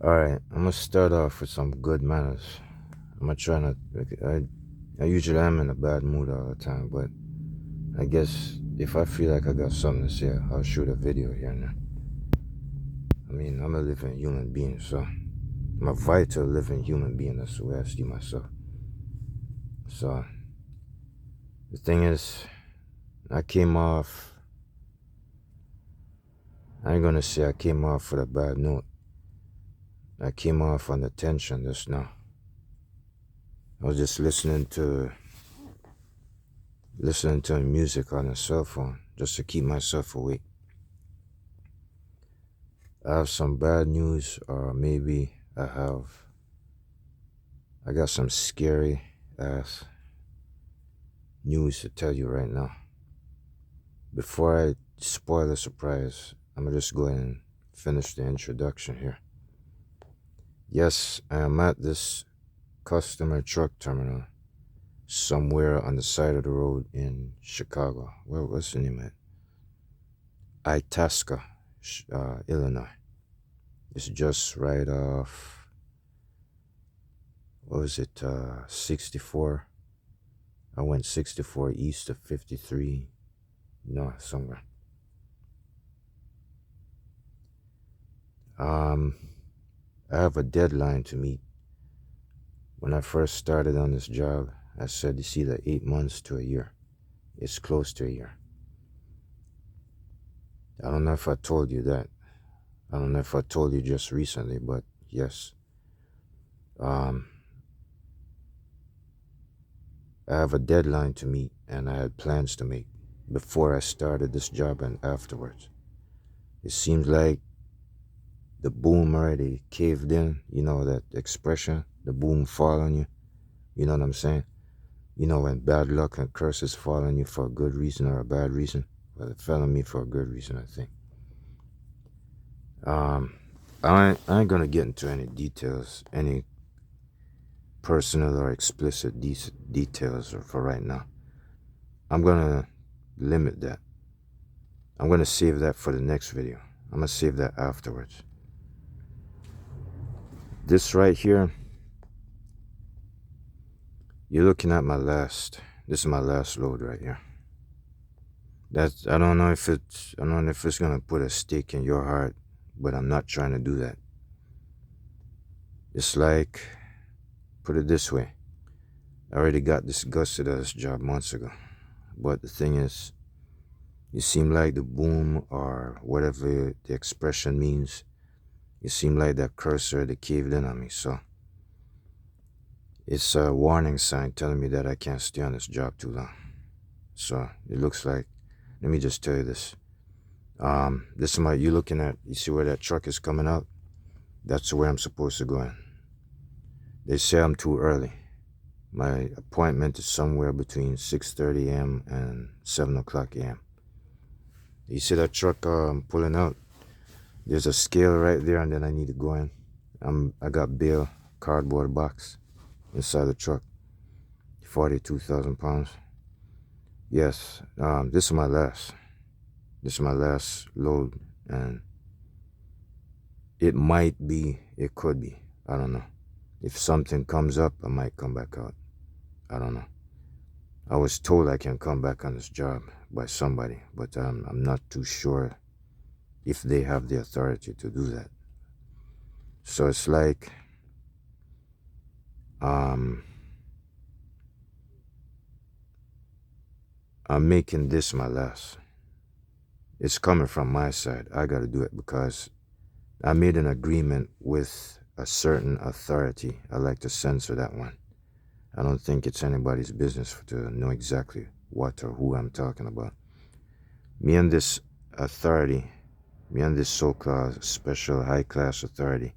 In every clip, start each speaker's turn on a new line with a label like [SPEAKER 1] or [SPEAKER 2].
[SPEAKER 1] Alright, I'm gonna start off with some good manners. I'm gonna try not. I usually am in a bad mood all the time, but I guess if I feel like I got something to say, I'll shoot a video here and there. I mean, I'm a living human being, so I'm a vital living human being. That's the way I see myself. So the thing is, I came off. I ain't gonna say I came off with a bad note. I came off on the tension just now. I was just listening to music on a cell phone just to keep myself awake. I have some bad news, or maybe I got some scary ass news to tell you right now. Before I spoil the surprise, I'm gonna just go ahead and finish the introduction here. Yes, I am at this customer truck terminal somewhere on the side of the road in Chicago. What's the name of it? Itasca, Illinois. It's just right off, what was it, 64? I went 64 east of 53 north somewhere. I have a deadline to meet. When I first started on this job, I said it's either 8 months to a year. It's close to a year. I don't know if I told you that. I don't know if I told you just recently, but yes. I have a deadline to meet, and I had plans to make before I started this job and afterwards. It seems like the boom already caved in. You know that expression, the boom fall on you. You know what I'm saying? You know when bad luck and curses fall on you for a good reason or a bad reason? Well, it fell on me for a good reason, I think. I ain't gonna get into any details, any personal or explicit details for right now. I'm gonna limit that. I'm gonna save that for the next video. I'm gonna save that afterwards. This right here, you're looking at this is my last load right here. I don't know if it's gonna put a stake in your heart, but I'm not trying to do that. It's like, put it this way, I already got disgusted at this job months ago. But the thing is, it seemed like the boom, or whatever the expression means, it seemed like that cursor that caved in on me. So it's a warning sign telling me that I can't stay on this job too long. So it looks like, let me just tell you this. This is you looking at, you see where that truck is coming out? That's where I'm supposed to go in. They say I'm too early. My appointment is somewhere between 6:30 a.m. and 7 o'clock a.m. You see that truck pulling out? There's a scale right there, and then I need to go in. I got bail, cardboard box inside the truck, 42,000 pounds. Yes, this is my last. This is my last load, and it could be, I don't know. If something comes up, I might come back out. I don't know. I was told I can come back on this job by somebody, but I'm not too sure if they have the authority to do that. So it's like, I'm making this my last. It's coming from my side. I gotta do it because I made an agreement with a certain authority. I like to censor that one. I don't think it's anybody's business to know exactly what or who I'm talking about. Me and this authority, me and this so-called special high-class authority,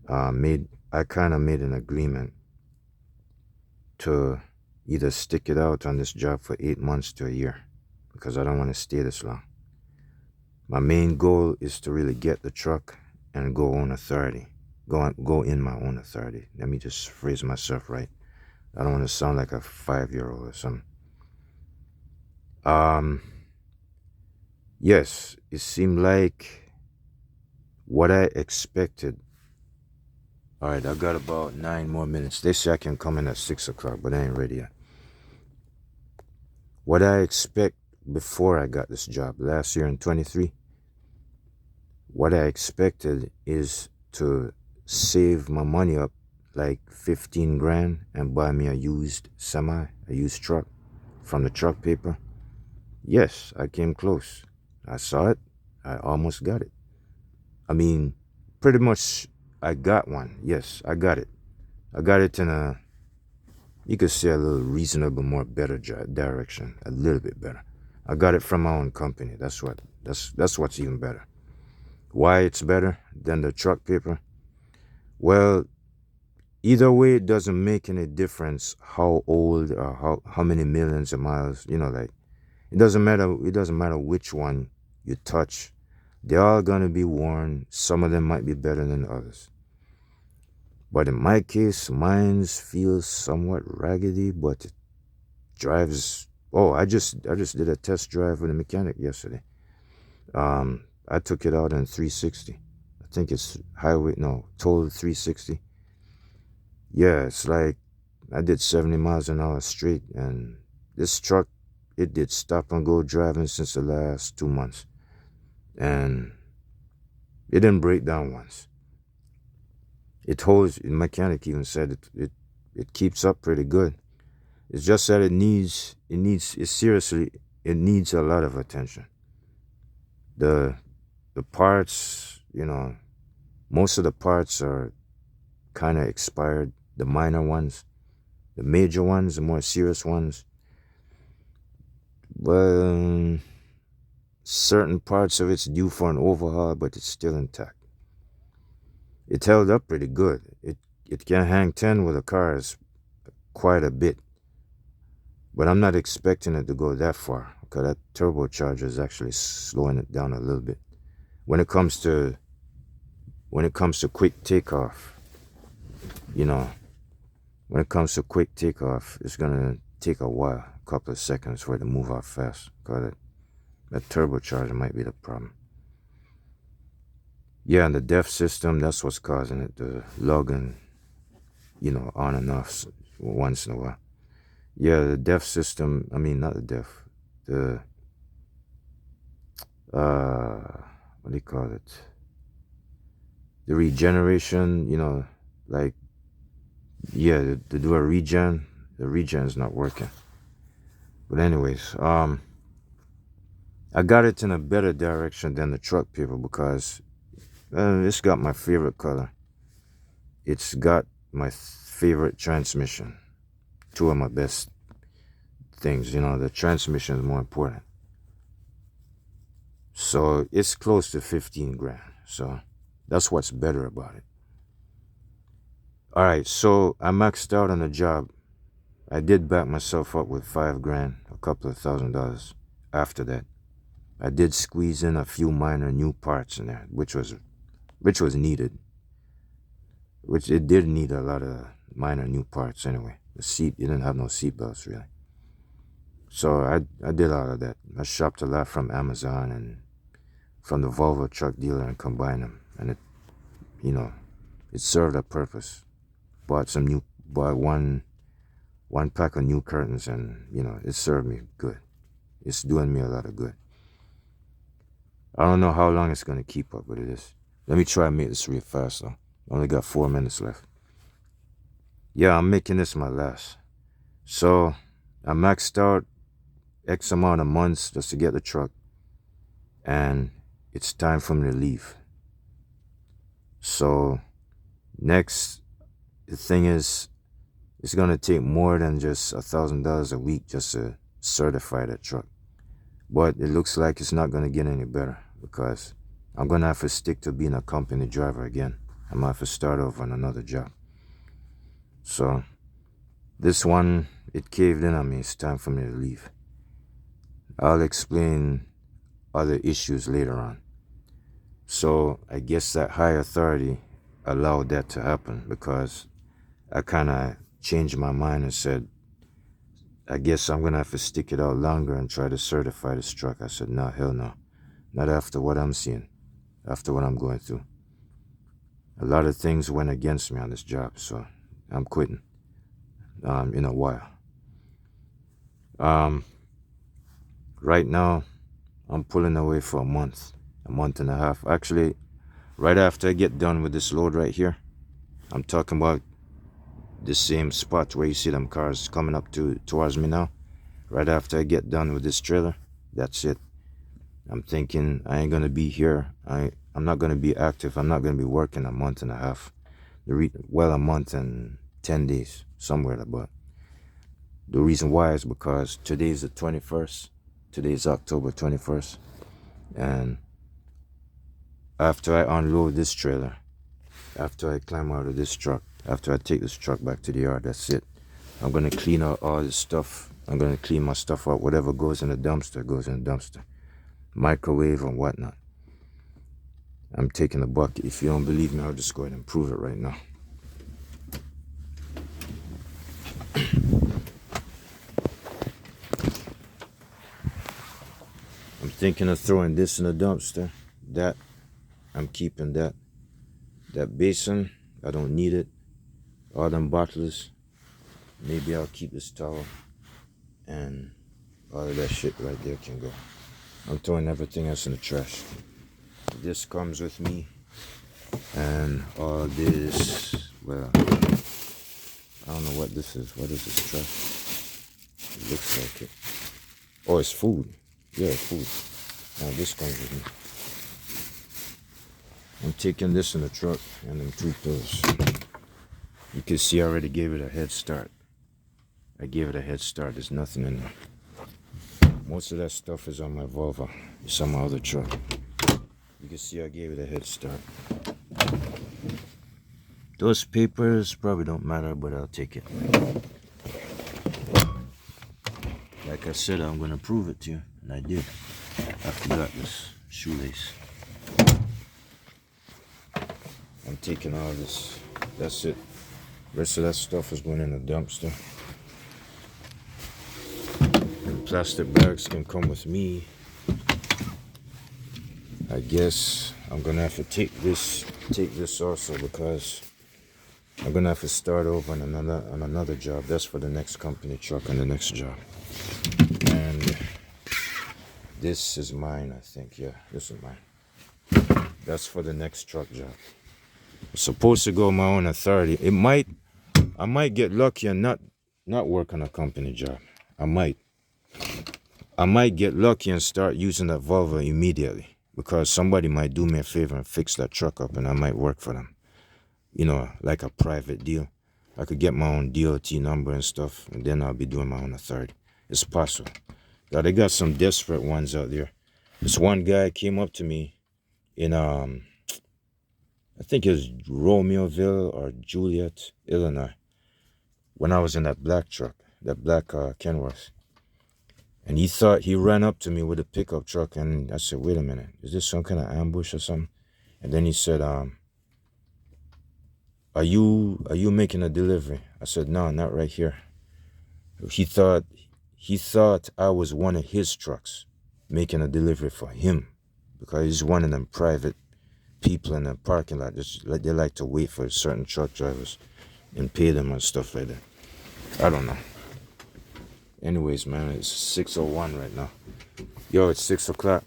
[SPEAKER 1] I kind of made an agreement to either stick it out on this job for 8 months to a year, because I don't want to stay this long. My main goal is to really get the truck and go in my own authority. Let me just phrase myself right. I don't want to sound like a 5-year-old or something. Yes, it seemed like what I expected All right, I got about 9 more minutes. They say I can come in at 6 o'clock, but I ain't ready yet. What I expect before I got this job last year in 23, what I expected is to save my money up like 15 grand and buy me a used semi, a used truck from the truck paper. Yes, I came close. I saw it. I almost got it. I mean, pretty much I got one. Yes, I got it. I got it in a, you could say a little reasonable, more better direction, a little bit better. I got it from my own company. That's what's even better. Why it's better than the truck paper? Well, either way, it doesn't make any difference how old or how many millions of miles, like it doesn't matter which one you touch. They're all gonna be worn. Some of them might be better than others. But in my case, mine feels somewhat raggedy, but it drives. Oh, I just did a test drive with a mechanic yesterday. I took it out in 360. I think it's total 360. Yeah, it's like I did 70 miles an hour straight, and this truck, it did stop and go driving since the last 2 months, and it didn't break down once. It holds. The mechanic even said it keeps up pretty good. It's just that it needs a lot of attention. The parts, most of the parts are kind of expired. The minor ones, the major ones, the more serious ones. Well, certain parts of it's due for an overhaul, but it's still intact. It held up pretty good. It can hang 10 with the cars quite a bit. But I'm not expecting it to go that far, because that turbocharger is actually slowing it down a little bit. When it comes to quick takeoff, it's gonna take a while, a couple of seconds for it to move out fast, because that turbocharger might be the problem. Yeah, and the DEF system, that's what's causing it to log in, on and off once in a while. Yeah, the DEF system, not the DEF, what do you call it? The regeneration, to do a regen, the regen is not working. But anyways, I got it in a better direction than the truck paper because it's got my favorite color. It's got my favorite transmission. Two of my best things, the transmission is more important. So it's close to 15 grand. So that's what's better about it. All right, so I maxed out on the job. I did back myself up with 5 grand, a couple of $1,000 after that. I did squeeze in a few minor new parts in there, which was needed. Which it did need a lot of minor new parts anyway. The seat, it didn't have no seat belts really. So I did all of that. I shopped a lot from Amazon and from the Volvo truck dealer and combined them. And it served a purpose. Bought one pack of new curtains and, it served me good. It's doing me a lot of good. I don't know how long it's going to keep up, but it is. Let me try and make this real fast though. I only got 4 minutes left. Yeah, I'm making this my last. So I maxed out X amount of months just to get the truck. And it's time for me to leave. So next, the thing is, it's going to take more than just $1,000 a week just to certify that truck. But it looks like it's not going to get any better because I'm going to have to stick to being a company driver again. I'm going to have to start over on another job. So this one, it caved in on me. It's time for me to leave. I'll explain other issues later on. So I guess that high authority allowed that to happen because I kind of changed my mind and said, I guess I'm going to have to stick it out longer and try to certify this truck. I said, no, hell no. Not after what I'm seeing, after what I'm going through. A lot of things went against me on this job, so I'm quitting in a while. Right now, I'm pulling away for a month and a half. Actually, right after I get done with this load right here, I'm talking about the same spot where you see them cars coming up towards me now. Right after I get done with this trailer, that's it. I'm thinking I ain't gonna be here. I'm not gonna be active. I'm not gonna be working a month and a half. A month and 10 days, somewhere about. The reason why is because today's the 21st. Today's October 21st. And after I unload this trailer, after I climb out of this truck, after I take this truck back to the yard, that's it. I'm gonna clean out all this stuff. I'm gonna clean my stuff out. Whatever goes in the dumpster goes in the dumpster. Microwave and whatnot. I'm taking the bucket. If you don't believe me, I'll just go ahead and prove it right now. I'm thinking of throwing this in the dumpster. That, I'm keeping that. That basin, I don't need it. All them bottles, maybe I'll keep this towel. And all of that shit right there can go. I'm throwing everything else in the trash. This comes with me. And all this, well, I don't know what this is. What is this trash? It looks like it. Oh, it's food. Yeah, food. Now this comes with me. I'm taking this in the truck and them toothpills. You can see I already gave it a head start. I gave it a head start. There's nothing in there. Most of that stuff is on my Volvo. It's on my other truck. You can see I gave it a head start. Those papers probably don't matter, but I'll take it. Like I said, I'm going to prove it to you. And I did. I forgot this shoelace. I'm taking all this. That's it. Rest of that stuff is going in the dumpster. And plastic bags can come with me. I guess I'm going to have to take this also, because I'm going to have to start over on another job. That's for the next company truck on the next job. And this is mine, I think. Yeah, this is mine. That's for the next truck job. I'm supposed to go on my own authority. I might get lucky and not work on a company job. I might get lucky and start using that Volvo immediately, because somebody might do me a favor and fix that truck up, and I might work for them. You know, like a private deal. I could get my own DOT number and stuff, and then I'll be doing my own authority. It's possible. Now, they got some desperate ones out there. This one guy came up to me in I think it was Romeoville or Juliet, Illinois, when I was in that black truck, that black Kenworth. And he ran up to me with a pickup truck, and I said, wait a minute, is this some kind of ambush or something? And then he said, are you making a delivery? I said, no, not right here. He thought I was one of his trucks making a delivery for him, because he's one of them private people in the parking lot. They like to wait for certain truck drivers and pay them and stuff like that. I don't know. Anyways, man, it's 6:01 right now. Yo, it's 6 o'clock.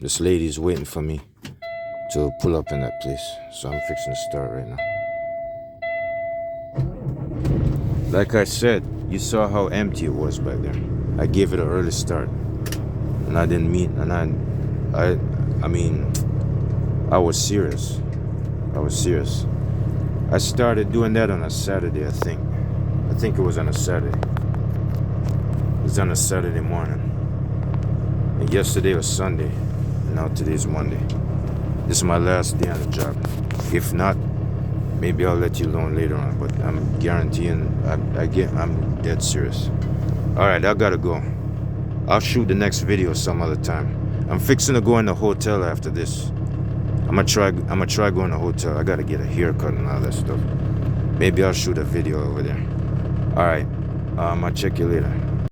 [SPEAKER 1] This lady's waiting for me to pull up in that place, so I'm fixing to start right now. Like I said, you saw how empty it was back there. I gave it an early start, and I didn't mean, and I mean, I was serious. I started doing that on a Saturday, I think. I think it was on a Saturday. It was on a Saturday morning. And yesterday was Sunday, and now today's Monday. This is my last day on the job. If not, maybe I'll let you alone later on, but I'm guaranteeing, I'm dead serious. All right, I gotta go. I'll shoot the next video some other time. I'm fixing to go in the hotel after this. I'm gonna try going to the hotel. I gotta get a haircut and all that stuff. Maybe I'll shoot a video over there. All right, I'll check you later.